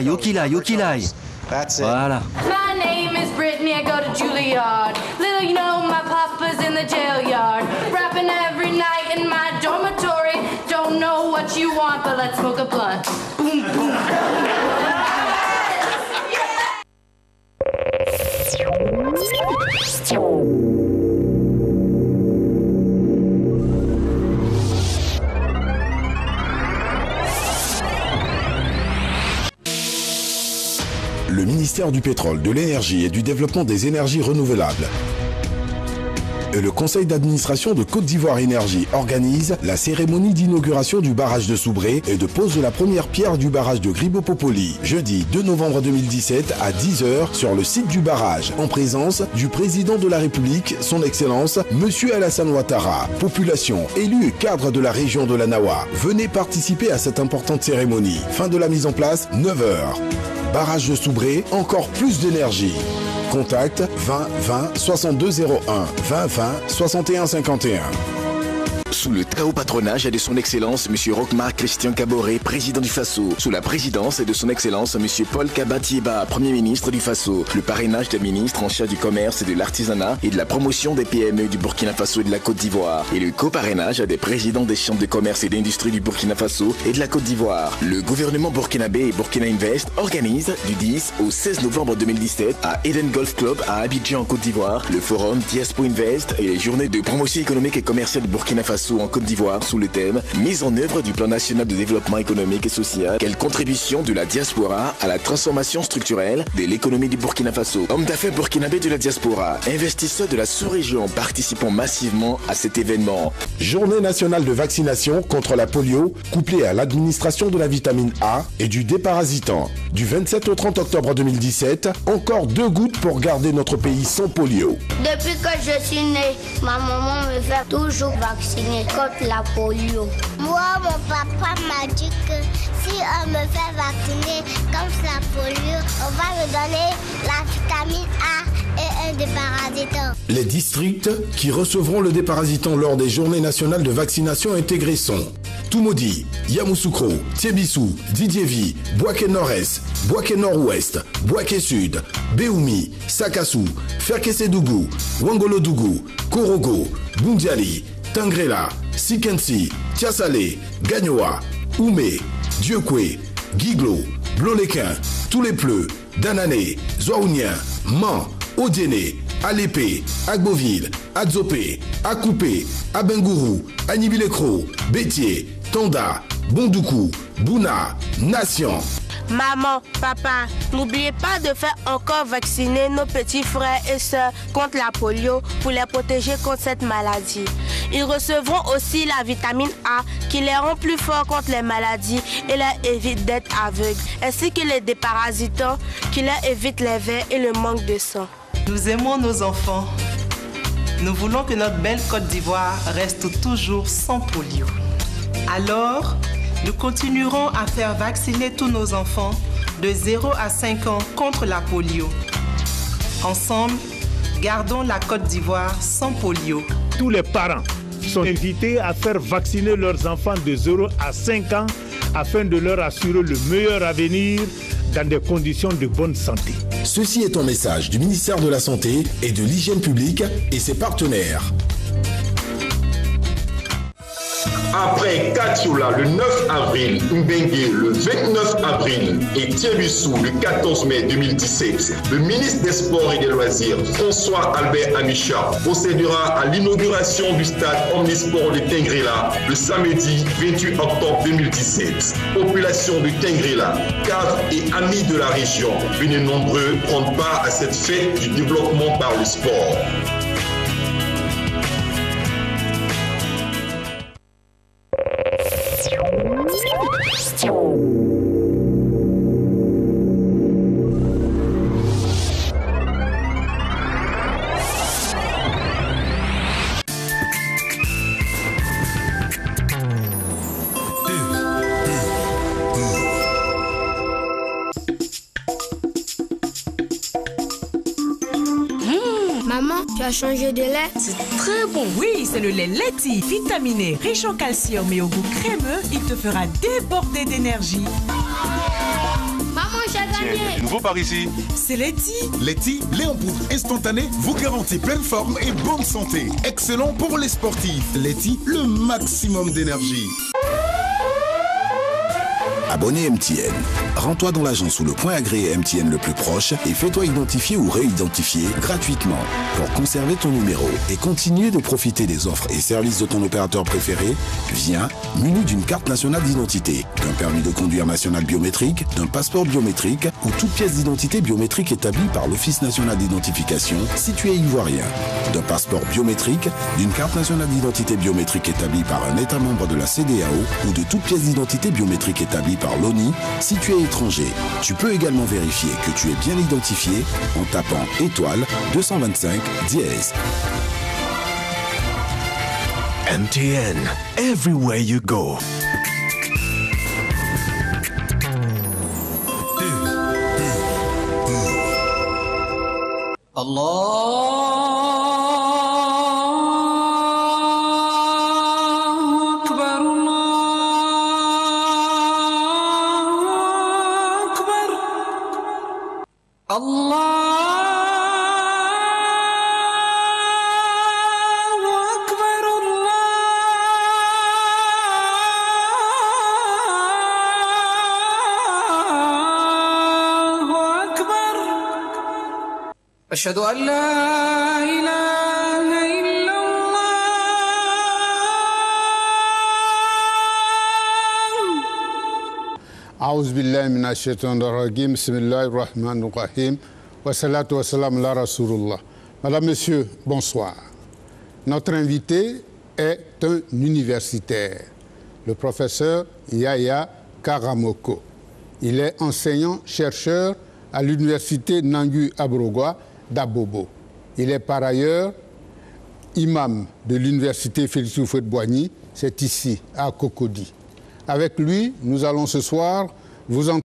Yokilai, Yokilai. That's it. Voilà. My name is Brittany, I go to Juilliard. Little you know, my papa's in the jail yard. Rapping every night in my dormitory. Don't know what you want, but let's smoke a blunt. Boom, boom. Le ministère du Pétrole, de l'Énergie et du Développement des énergies renouvelables et le conseil d'administration de Côte d'Ivoire Énergie organisent la cérémonie d'inauguration du barrage de Soubré et de pose de la première pierre du barrage de Gribo-Popoli, jeudi 2 novembre 2017 à 10 h sur le site du barrage, en présence du président de la République, son Excellence, Monsieur Alassane Ouattara. Population, élus et cadres de la région de la Nawa, venez participer à cette importante cérémonie. Fin de la mise en place, 9 h. Barrage de Soubré, encore plus d'énergie. Contact 20 20 62 01 20 20 61 51. Sous le très haut patronage de son Excellence M. Rochmar Christian Kaboré, président du Faso, sous la présidence de son Excellence M. Paul Kabatieba, Premier ministre du Faso, le parrainage des ministres en charge du commerce et de l'artisanat et de la promotion des PME du Burkina Faso et de la Côte d'Ivoire, et le coparrainage des présidents des chambres de commerce et d'industrie du Burkina Faso et de la Côte d'Ivoire. Le gouvernement burkinabé et Burkina Invest organisent du 10 au 16 novembre 2017 à Eden Golf Club à Abidjan en Côte d'Ivoire le forum Diaspo Invest et les journées de promotion économique et commerciale du Burkina Faso en Côte d'Ivoire sous le thème mise en œuvre du plan national de développement économique et social, quelle contribution de la diaspora à la transformation structurelle de l'économie du Burkina Faso. Hommes d'affaires burkinabés de la diaspora, investisseurs de la sous-région participant massivement à cet événement. Journée nationale de vaccination contre la polio, couplée à l'administration de la vitamine A et du déparasitant. Du 27 au 30 octobre 2017, encore 2 gouttes pour garder notre pays sans polio. Depuis que je suis née, ma maman me fait toujours vacciner contre la polio. Moi, mon papa m'a dit que si on me fait vacciner contre la polio, on va me donner la vitamine A et un déparasitant. Les districts qui recevront le déparasitant lors des journées nationales de vaccination intégrées sont Toumoudi, Yamoussoukro, Tiebissou, Didievi, Bouaké Nord-Est, Bouaké Nord-Ouest, Bouaké Sud, Béoumi, Sakassou, Ferkessédougou, Wangolodougou, Korogo, Bundiali, Tangrela, Sikensi, Tiasalé, Gagnoa, Oumé, Dieukwé, Guiglo, Bloléquin, Toulépleu, Danané, Zouaounien, Man, Odiéné, Alépé, Agboville, Adzopé, Akoupé, Abengourou, Anibilekro, Bétier, Tonda, Bondoukou, Bouna, Nation. Maman, papa, n'oubliez pas de faire encore vacciner nos petits frères et sœurs contre la polio pour les protéger contre cette maladie. Ils recevront aussi la vitamine A qui les rend plus forts contre les maladies et leur évite d'être aveugles, ainsi que les déparasitants qui leur évitent les vers et le manque de sang. Nous aimons nos enfants. Nous voulons que notre belle Côte d'Ivoire reste toujours sans polio. Alors, nous continuerons à faire vacciner tous nos enfants de 0 à 5 ans contre la polio. Ensemble, gardons la Côte d'Ivoire sans polio. Tous les parents sont invités à faire vacciner leurs enfants de 0 à 5 ans afin de leur assurer le meilleur avenir dans des conditions de bonne santé. Ceci est un message du ministère de la Santé et de l'Hygiène publique et ses partenaires. Après Katioula le 9 avril, Mbengue le 29 avril et Tiebissou le 14 mai 2017, le ministre des Sports et des Loisirs, François Albert Amicha, procédera à l'inauguration du stade Omnisport de Tingrela le samedi 28 octobre 2017. Population de Tingrela, cadres et amis de la région, venez nombreux prendre part à cette fête du développement par le sport. Maman, tu as changé de lait? C'est très bon. Oui, c'est le lait Leti, vitaminé, riche en calcium et au goût crémeux. Il te fera déborder d'énergie. Maman, nouveau par ici? C'est Leti. Leti, lait en poudre instantané, vous garantit pleine forme et bonne santé. Excellent pour les sportifs. Leti, le maximum d'énergie. Abonné MTN. Rends-toi dans l'agence ou le point agréé MTN le plus proche et fais-toi identifier ou réidentifier gratuitement pour conserver ton numéro et continuer de profiter des offres et services de ton opérateur préféré. Viens muni d'une carte nationale d'identité, d'un permis de conduire national biométrique, d'un passeport biométrique ou toute pièce d'identité biométrique établie par l'Office national d'identification si tu es ivoirien, d'un passeport biométrique, d'une carte nationale d'identité biométrique établie par un État membre de la CEDEAO ou de toute pièce d'identité biométrique établie par l'ONI si tu es étranger. Tu peux également vérifier que tu es bien identifié en tapant étoile 225 dièse. MTN, everywhere you go. أشهد أن لا إله إلا الله أعوذ بالله من الشيطان الرجيم بسم الله الرحمن الرحيم والصلاة والسلام على رسول الله. Madame, Monsieur, bonsoir. Notre invité est un universitaire, le professeur Yaya Karamoko. Il est enseignant-chercheur à l'université Nangu Abrogwa d'Abobo. Il est par ailleurs imam de l'université Félix Houphouët-Boigny, c'est ici, à Cocody. Avec lui, nous allons ce soir vous entendre